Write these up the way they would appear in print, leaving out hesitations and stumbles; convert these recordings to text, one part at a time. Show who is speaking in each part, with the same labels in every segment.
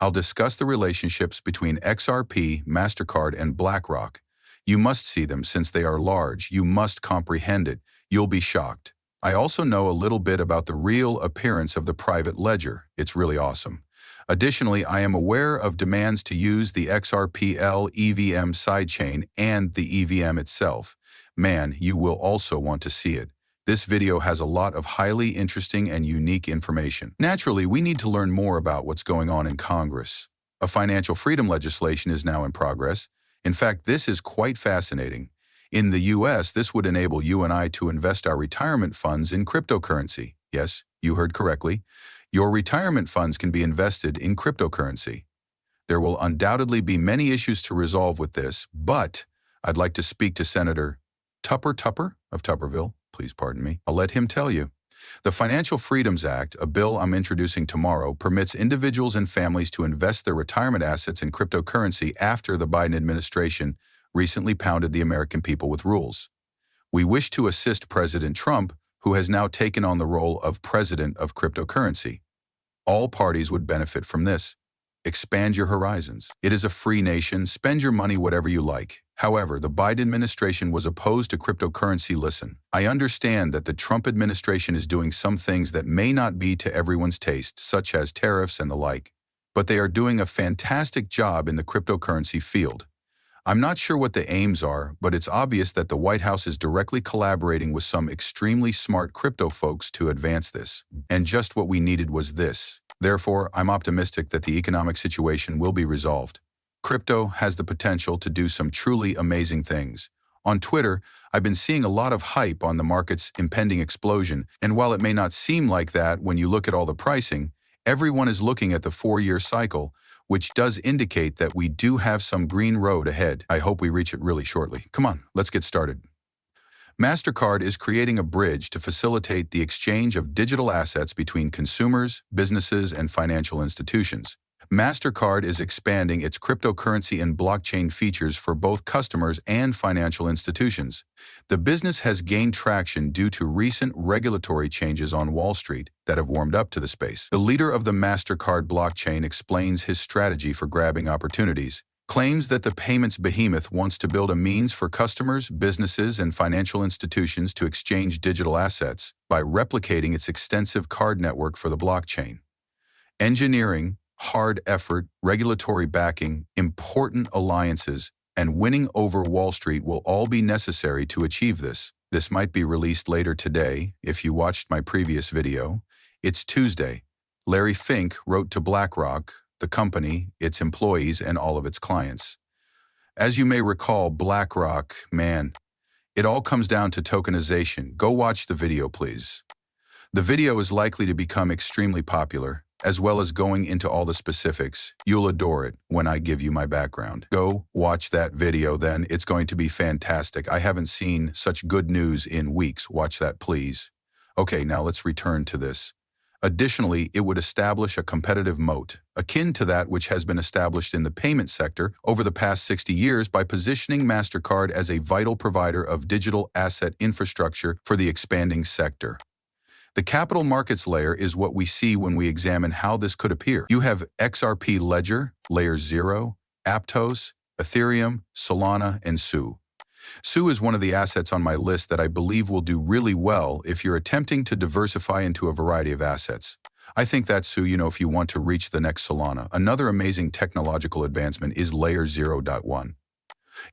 Speaker 1: I'll discuss the relationships between XRP, MasterCard, and BlackRock. You must see them since they are large. You must comprehend it. You'll be shocked. I also know a little bit about the real appearance of the private ledger. It's really awesome. Additionally, I am aware of demands to use the XRPL EVM sidechain and the EVM itself. Man, you will also want to see it. This video has a lot of highly interesting and unique information. Naturally, we need to learn more about what's going on in Congress. A financial freedom legislation is now in progress. In fact, this is quite fascinating. In the US, this would enable you and I to invest our retirement funds in cryptocurrency. Yes, you heard correctly. Your retirement funds can be invested in cryptocurrency. There will undoubtedly be many issues to resolve with this, but I'd like to speak to Senator Tupper of Tupperville. Please pardon me. I'll let him tell you. The Financial Freedoms Act, a bill I'm introducing tomorrow, permits individuals and families to invest their retirement assets in cryptocurrency after the Biden administration recently pounded the American people with rules. We wish to assist President Trump, who has now taken on the role of president of cryptocurrency. All parties would benefit from this. Expand your horizons. It is a free nation. Spend your money whatever you like. However, the Biden administration was opposed to cryptocurrency. Listen, I understand that the Trump administration is doing some things that may not be to everyone's taste, such as tariffs and the like, but they are doing a fantastic job in the cryptocurrency field. I'm not sure what the aims are, but it's obvious that the White House is directly collaborating with some extremely smart crypto folks to advance this. And just what we needed was this. Therefore, I'm optimistic that the economic situation will be resolved. Crypto has the potential to do some truly amazing things. On Twitter, I've been seeing a lot of hype on the market's impending explosion, and while it may not seem like that when you look at all the pricing, everyone is looking at the 4-year cycle, which does indicate that we do have some green road ahead. I hope we reach it really shortly. Come on, let's get started. MasterCard is creating a bridge to facilitate the exchange of digital assets between consumers, businesses, and financial institutions. MasterCard is expanding its cryptocurrency and blockchain features for both customers and financial institutions. The business has gained traction due to recent regulatory changes on Wall Street that have warmed up to the space. The leader of the MasterCard blockchain explains his strategy for grabbing opportunities, claims that the payments behemoth wants to build a means for customers, businesses, and financial institutions to exchange digital assets by replicating its extensive card network for the blockchain. Engineering, hard effort, regulatory backing, important alliances, and winning over Wall Street will all be necessary to achieve this. This might be released later today if you watched my previous video. It's Tuesday. Larry Fink wrote to BlackRock, the company, its employees, and all of its clients. As you may recall, BlackRock, man, it all comes down to tokenization. Go watch the video, please. The video is likely to become extremely popular, as well as going into all the specifics. You'll adore it when I give you my background. Go watch that video then. It's going to be fantastic. I haven't seen such good news in weeks. Watch that, please. Okay, now let's return to this. Additionally, it would establish a competitive moat, akin to that which has been established in the payment sector over the past 60 years by positioning MasterCard as a vital provider of digital asset infrastructure for the expanding sector. The capital markets layer is what we see when we examine how this could appear. You have XRP Ledger, Layer 0, Aptos, Ethereum, Solana, and SU. SU is one of the assets on my list that I believe will do really well if you're attempting to diversify into a variety of assets. I think that's SU, if you want to reach the next Solana. Another amazing technological advancement is Layer 0.1.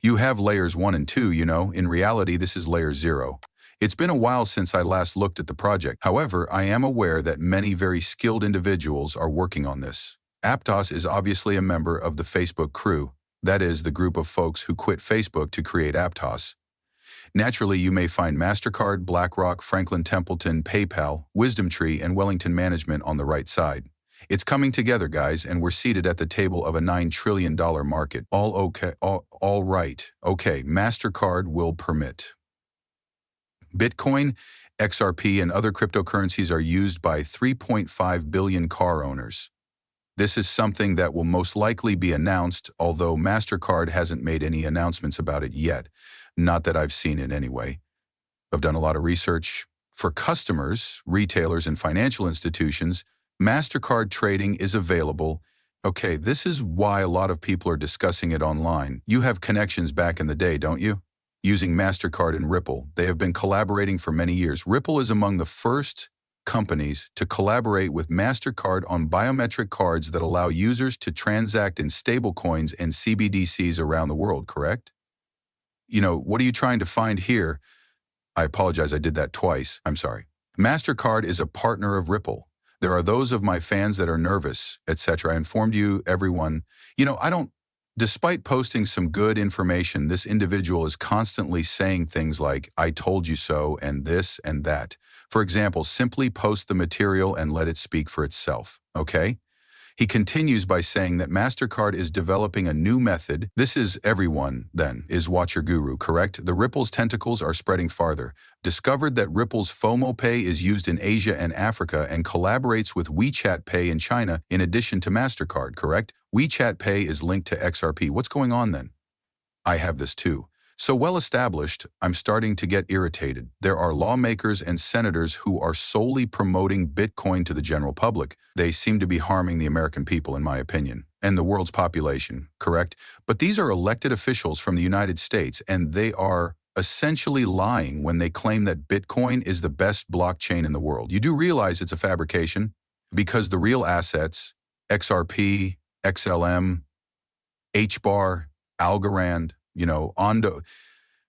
Speaker 1: You have Layers 1 and 2, in reality this is Layer 0. It's been a while since I last looked at the project. However, I am aware that many very skilled individuals are working on this. Aptos is obviously a member of the Facebook crew. That is, the group of folks who quit Facebook to create Aptos. Naturally, you may find MasterCard, BlackRock, Franklin Templeton, PayPal, WisdomTree, and Wellington Management on the right side. It's coming together, guys, and we're seated at the table of a $9 trillion market. All right. Okay, MasterCard will permit. Bitcoin, XRP, and other cryptocurrencies are used by 3.5 billion car owners. This is something that will most likely be announced, although MasterCard hasn't made any announcements about it yet. Not that I've seen it anyway. I've done a lot of research. For customers, retailers, and financial institutions, MasterCard trading is available Okay, this is why a lot of people are discussing it online. You have connections back in the day, don't you? Using MasterCard and Ripple, they have been collaborating for many years. Ripple is among the first companies to collaborate with MasterCard on biometric cards that allow users to transact in stablecoins and CBDCs around the world, correct? What are you trying to find here? I apologize, I did that twice. I'm sorry. MasterCard is a partner of Ripple. There are those of my fans that are nervous, etc. I informed you, everyone. Despite posting some good information, this individual is constantly saying things like, I told you so, and this and that. For example, simply post the material and let it speak for itself, okay? He continues by saying that MasterCard is developing a new method. This is everyone, then, is Watch Your Guru, correct? The Ripple's tentacles are spreading farther. Discovered that Ripple's FOMO Pay is used in Asia and Africa and collaborates with WeChat Pay in China in addition to MasterCard, correct? WeChat Pay is linked to XRP. What's going on then? I have this too. So well established, I'm starting to get irritated. There are lawmakers and senators who are solely promoting Bitcoin to the general public. They seem to be harming the American people, in my opinion, and the world's population, correct? But these are elected officials from the United States, and they are essentially lying when they claim that Bitcoin is the best blockchain in the world. You do realize it's a fabrication because the real assets, XRP, XLM, HBAR, Algorand, Ondo,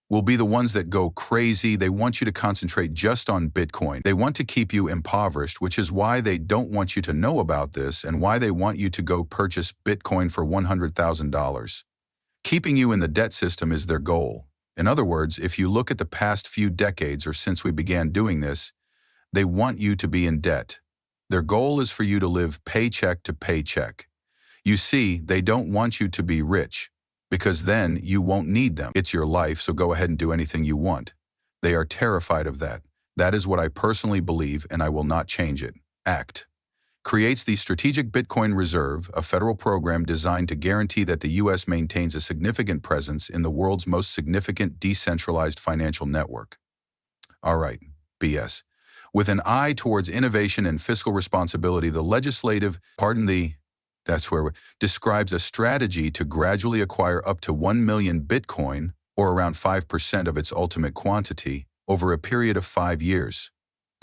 Speaker 1: will be the ones that go crazy. They want you to concentrate just on Bitcoin. They want to keep you impoverished, which is why they don't want you to know about this and why they want you to go purchase Bitcoin for $100,000. Keeping you in the debt system is their goal. In other words, if you look at the past few decades or since we began doing this, they want you to be in debt. Their goal is for you to live paycheck to paycheck. You see, they don't want you to be rich, because then you won't need them. It's your life, so go ahead and do anything you want. They are terrified of that. That is what I personally believe, and I will not change it. ACT creates the Strategic Bitcoin Reserve, a federal program designed to guarantee that the U.S. maintains a significant presence in the world's most significant decentralized financial network. All right, BS. With an eye towards innovation and fiscal responsibility, the legislative, describes a strategy to gradually acquire up to 1 million Bitcoin, or around 5% of its ultimate quantity, over a period of 5 years.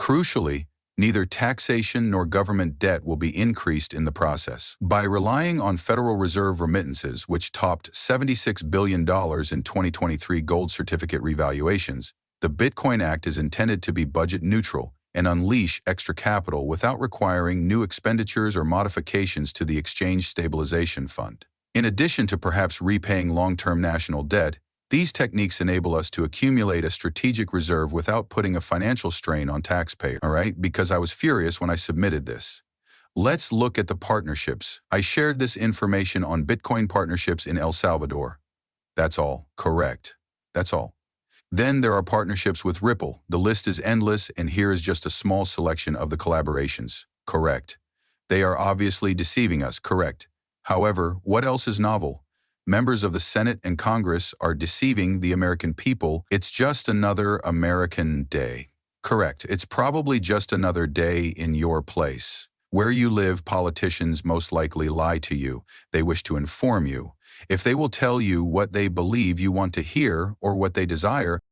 Speaker 1: Crucially, neither taxation nor government debt will be increased in the process. By relying on Federal Reserve remittances, which topped $76 billion in 2023 gold certificate revaluations, the Bitcoin Act is intended to be budget neutral and unleash extra capital without requiring new expenditures or modifications to the Exchange Stabilization Fund. In addition to perhaps repaying long-term national debt, these techniques enable us to accumulate a strategic reserve without putting a financial strain on taxpayers, all right? Because I was furious when I submitted this. Let's look at the partnerships. I shared this information on Bitcoin partnerships in El Salvador. That's all. Correct. That's all. Then there are partnerships with Ripple. The list is endless, and here is just a small selection of the collaborations. Correct. They are obviously deceiving us. Correct. However, what else is novel? Members of the Senate and Congress are deceiving the American people. It's just another American day. Correct. It's probably just another day in your place. Where you live, politicians most likely lie to you. They wish to inform you. If they will tell you what they believe you want to hear or what they desire,